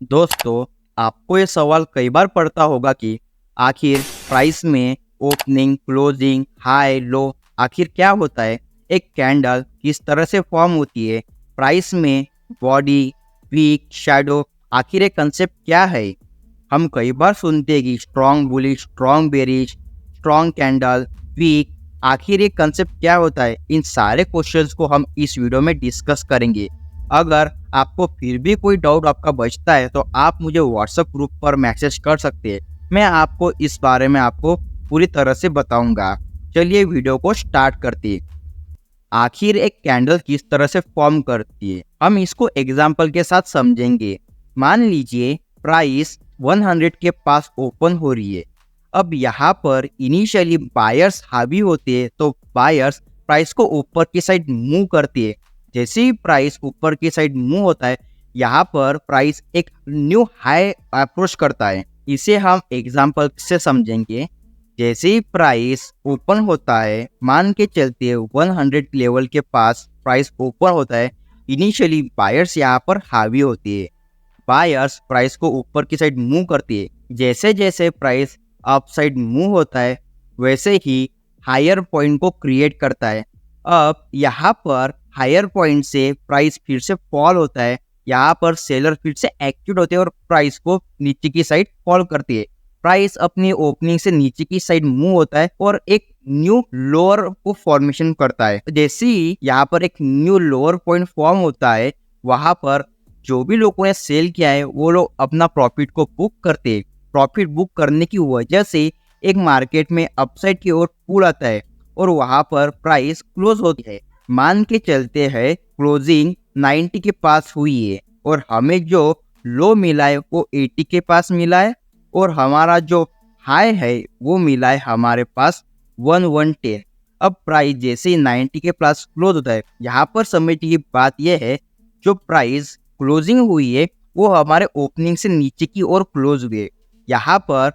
दोस्तों, आपको ये सवाल कई बार पड़ता होगा कि आखिर प्राइस में ओपनिंग, क्लोजिंग, हाई, लो आखिर क्या होता है? एक कैंडल किस तरह से फॉर्म होती है? प्राइस में बॉडी, वीक, शैडो आखिर ये कंसेप्ट क्या है? हम कई बार सुनते हैं कि strong bullish, strong bearish, strong candle, weak आखिर ये कंसेप्ट क्या होता है? इन सारे क्वेश्चंस को हम इस वीडियो में डिस्कस करेंगे। अगर आपको फिर भी कोई डाउट आपका बचता है तो आप मुझे व्हाट्सएप ग्रुप पर मैसेज कर सकते हैं। मैं आपको इस बारे में आपको पूरी तरह से बताऊंगा। चलिए वीडियो को स्टार्ट करते हैं। आखिर एक कैंडल किस तरह से फॉर्म करती है, हम इसको एग्जाम्पल के साथ समझेंगे। मान लीजिए प्राइस 100 के पास ओपन हो रही है। अब यहाँ पर इनिशियली बायर्स हावी होते हैं, तो बायर्स प्राइस को ऊपर की साइड मूव करती है। जैसे ही प्राइस ऊपर की साइड मूव होता है, यहाँ पर प्राइस एक न्यू हाई अप्रोच करता है। इसे हम एग्जाम्पल से समझेंगे। जैसे ही प्राइस ओपन होता है, मान के चलते 100 लेवल के पास प्राइस ओपन होता है, इनिशियली बायर्स यहाँ पर हावी होती है। बायर्स प्राइस को ऊपर की साइड मूव करती है। जैसे जैसे प्राइस अप साइड मूव होता है, वैसे ही हायर पॉइंट को क्रिएट करता है। अब यहाँ पर हायर पॉइंट से प्राइस फिर से फॉल होता है। यहाँ पर सेलर फिर से एक्टिव होते हैं और प्राइस को नीचे की साइड फॉल करती है। प्राइस अपनी ओपनिंग से नीचे की साइड मूव होता है और एक न्यू लोअर को फॉर्मेशन करता है। जैसे ही यहाँ पर एक न्यू लोअर पॉइंट फॉर्म होता है, वहां पर जो भी लोगों ने सेल किया है वो लोग अपना प्रॉफिट को बुक करते हैं। प्रॉफिट बुक करने की वजह से एक मार्केट में अपसाइड की ओर पुल आता है और वहां पर प्राइस क्लोज होती है। मान के चलते हैं क्लोजिंग 90 के पास हुई है और हमें जो लो मिला है वो 80 के पास मिला है और हमारा जो हाई है वो मिला है हमारे पास 1110। अब प्राइस जैसे ही 90 के पास क्लोज होता है, यहाँ पर समझने की बात यह है, जो प्राइस क्लोजिंग हुई है वो हमारे ओपनिंग से नीचे की ओर क्लोज हुई है। यहाँ पर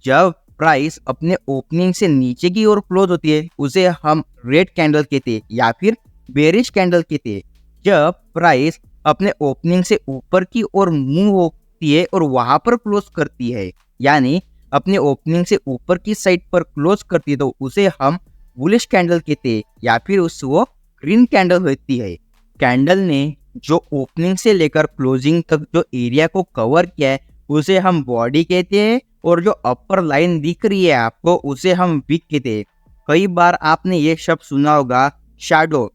जब प्राइस अपने ओपनिंग से नीचे की ओर क्लोज होती है, उसे हम रेड कैंडल कहते हैं या फिर बेरिश कैंडल कहते हैं। जब प्राइस अपने ओपनिंग से ऊपर की ओर मूव होती है और वहां पर क्लोज करती है, यानी अपने ओपनिंग से ऊपर की साइड पर क्लोज करती है, तो उसे हम बुलिश कैंडल कहते हैं या फिर उसको ग्रीन कैंडल होती है। कैंडल ने जो ओपनिंग से लेकर क्लोजिंग तक जो एरिया को कवर किया है उसे हम बॉडी कहते हैं और जो अपर लाइन दिख रही है आपको उसे हम विक कहते हैं। कई बार आपने ये शब्द सुना होगा, शैडो।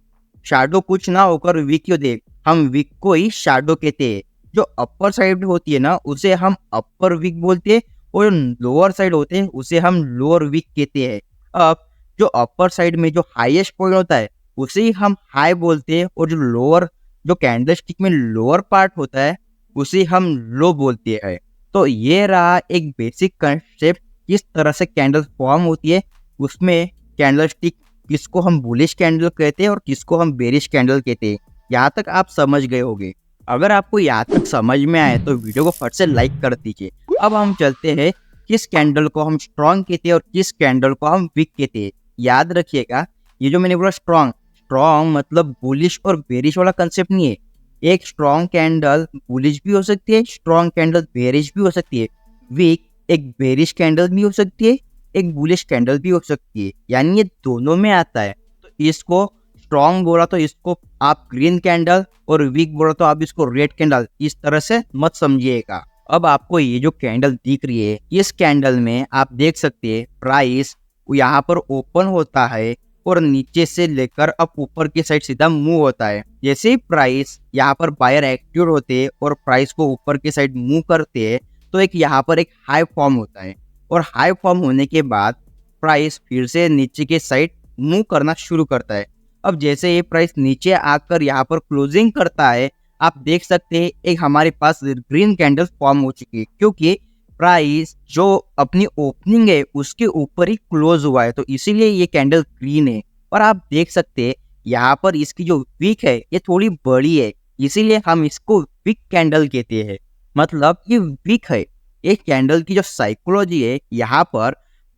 शैडो कुछ ना होकर विक होते, हम विक को ही शैडो कहते हैं। जो अपर साइड होती है ना उसे हम अपर विक बोलते हैं और लोअर साइड होते हैं उसे हम लोअर विक कहते हैं। अब जो अपर साइड में जो हाईएस्ट पॉइंट होता है उसे ही हम हाई बोलते हैं और जो लोअर, जो कैंडल स्टिक में लोअर पार्ट होता है उसे हम लो बोलते हैं। तो ये रहा एक बेसिक कंसेप्ट, किस तरह से कैंडल फॉर्म होती है। उसमें कैंडल स्टिक किसको हम बुलिश कैंडल कहते हैं और किसको हम बेरिश कैंडल कहते हैं। यहाँ तक आप समझ गए होंगे। अगर आपको यहाँ तक समझ में आए तो वीडियो को फट से लाइक कर दीजिए। अब हम चलते हैं किस कैंडल को हम स्ट्रॉन्ग कहते हैं और किस कैंडल को हम वीक कहते हैं। याद रखिएगा, ये जो मैंने बोला स्ट्रॉन्ग, स्ट्रॉन्ग मतलब बुलिश और बेरिश वाला कंसेप्ट नहीं है। एक स्ट्रॉन्ग कैंडल बुलिश भी हो सकती है, स्ट्रॉन्ग कैंडल बेरिश भी हो सकती है। वीक एक बेरिश कैंडल भी हो सकती है, एक बुलिश कैंडल भी हो सकती है, यानी ये दोनों में आता है। तो इसको स्ट्रॉन्ग बोला तो इसको आप ग्रीन कैंडल और वीक बोला तो आप इसको रेड कैंडल, इस तरह से मत समझिएगा। अब आपको ये जो कैंडल दिख रही है, इस कैंडल में आप देख सकते हैं प्राइस यहाँ पर ओपन होता है और नीचे से लेकर अब ऊपर की साइड सीधा मूव होता है। जैसे ही प्राइस यहाँ पर बायर एक्टिव होते हैं और प्राइस को ऊपर की साइड मूव करते हैं, तो एक यहाँ पर एक हाई फॉर्म होता है और हाई फॉर्म होने के बाद प्राइस फिर से नीचे के साइड मूव करना शुरू करता है। अब जैसे ये प्राइस नीचे आकर यहाँ पर क्लोजिंग करता है, आप देख सकते हैं एक हमारे पास ग्रीन कैंडल फॉर्म हो चुकी है, क्योंकि प्राइस जो अपनी ओपनिंग है उसके ऊपर ही क्लोज हुआ है, तो इसीलिए ये कैंडल ग्रीन है। और आप देख सकते हैं यहाँ पर इसकी जो विक है ये थोड़ी बड़ी है, इसीलिए हम इसको विक कैंडल कहते हैं। मतलब ये विक है। एक कैंडल की जो साइकोलॉजी है, यहाँ पर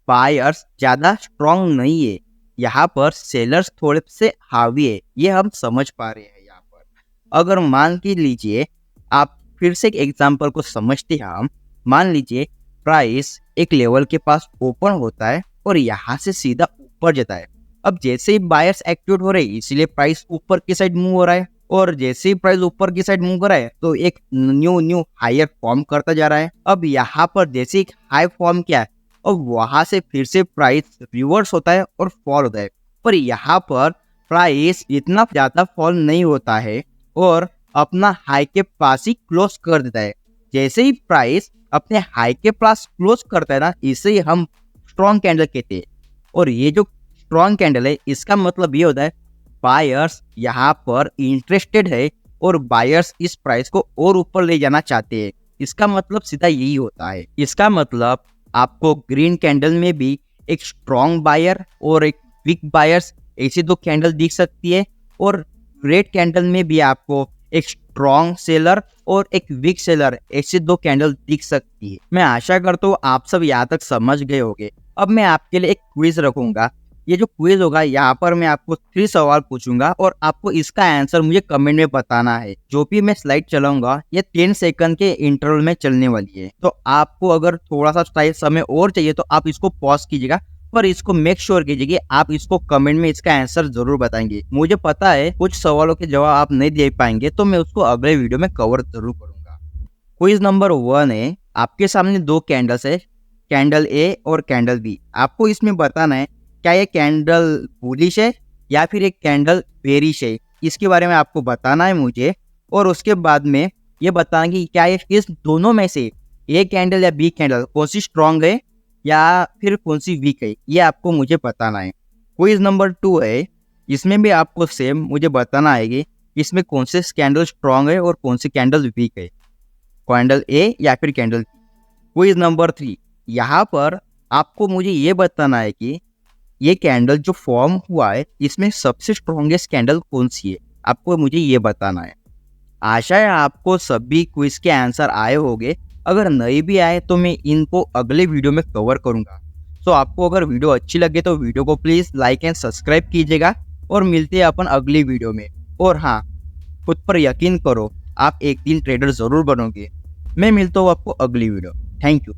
बायर्स ज्यादा स्ट्रॉन्ग नहीं है, यहाँ पर सेलर्स थोड़े से हावी है, ये हम समझ पा रहे हैं। यहाँ पर अगर मान के लीजिए आप फिर से एक एग्जांपल को समझते हैं हम। मान लीजिए प्राइस एक लेवल के पास ओपन होता है और यहाँ से सीधा ऊपर जाता है। अब जैसे ही बायर्स एक्टिवेट हो रहे हैं इसलिए प्राइस ऊपर की साइड मूव हो रहा है, और जैसे ही प्राइस ऊपर की साइड मूव कर रहा है तो एक न्यू हायर फॉर्म करता जा रहा है। अब यहाँ पर जैसे एक हाई फॉर्म किया है और वहां से फिर से प्राइस रिवर्स होता है और फॉल होता है, पर यहाँ पर प्राइस इतना ज्यादा फॉल नहीं होता है और अपना हाई के पास ही क्लोज कर देता है। जैसे ही प्राइस अपने हाई के पास क्लोज करता है ना, इसे ही हम स्ट्रॉन्ग कैंडल कहते हैं। और ये जो स्ट्रॉन्ग कैंडल है इसका मतलब ये होता है बायर्स यहाँ पर इंटरेस्टेड है और बायर्स इस प्राइस को और ऊपर ले जाना चाहते हैं। इसका मतलब सीधा यही होता है। इसका मतलब आपको ग्रीन कैंडल में भी एक स्ट्रॉन्ग बायर और एक वीक बायर्स ऐसी दो कैंडल दिख सकती है, और रेड कैंडल में भी आपको एक स्ट्रॉन्ग सेलर और एक वीक सेलर ऐसी दो कैंडल दिख सकती है। मैं आशा करता हूँ आप सब यहाँ तक समझ गए होंगे। अब मैं आपके लिए एक क्विज रखूंगा। ये जो क्विज होगा यहाँ पर मैं आपको 3 सवाल पूछूंगा और आपको इसका आंसर मुझे कमेंट में बताना है। जो भी मैं स्लाइड चलाऊंगा ये 10 सेकंड के इंटरवल में चलने वाली है, तो आपको अगर थोड़ा सा समय और चाहिए तो आप इसको पॉज कीजिएगा, पर इसको मेक श्योर कीजिए कि आप इसको कमेंट में इसका आंसर जरूर बताएंगे। मुझे पता है कुछ सवालों के जवाब आप नहीं दे पाएंगे, तो मैं उसको अगले वीडियो में कवर जरूर करूंगा। क्विज नंबर 1 है, आपके सामने दो कैंडल्स है, कैंडल ए और कैंडल बी। आपको इसमें बताना है क्या ये कैंडल बुलिश है या फिर एक कैंडल बेरिश है, इसके बारे में आपको बताना है मुझे। और उसके बाद में ये बताना कि क्या ये इस दोनों में से ए कैंडल या बी कैंडल कौन सी स्ट्रॉन्ग है या फिर कौन सी वीक है, ये आपको मुझे बताना है। क्विज नंबर 2 है, इसमें भी आपको सेम मुझे बताना है कि इसमें कौन से कैंडल स्ट्रॉन्ग है और कौन सी कैंडल वीक है, कैंडल ए या फिर कैंडल बी। क्विज नंबर 3, यहाँ पर आपको मुझे ये बताना है कि ये कैंडल जो फॉर्म हुआ है इसमें सबसे स्ट्रॉन्गेस्ट कैंडल कौन सी है, आपको मुझे ये बताना है। आशा है आपको सभी क्विज के आंसर आए होंगे। अगर नहीं भी आए तो मैं इनको अगले वीडियो में कवर करूंगा। तो आपको अगर वीडियो अच्छी लगे तो वीडियो को प्लीज लाइक एंड सब्सक्राइब कीजिएगा, और मिलते हैं अपन अगली वीडियो में। और हाँ, खुद पर यकीन करो, आप एक दिन ट्रेडर जरूर बनोगे। मैं मिलता हूँ आपको अगली वीडियो। Thank you.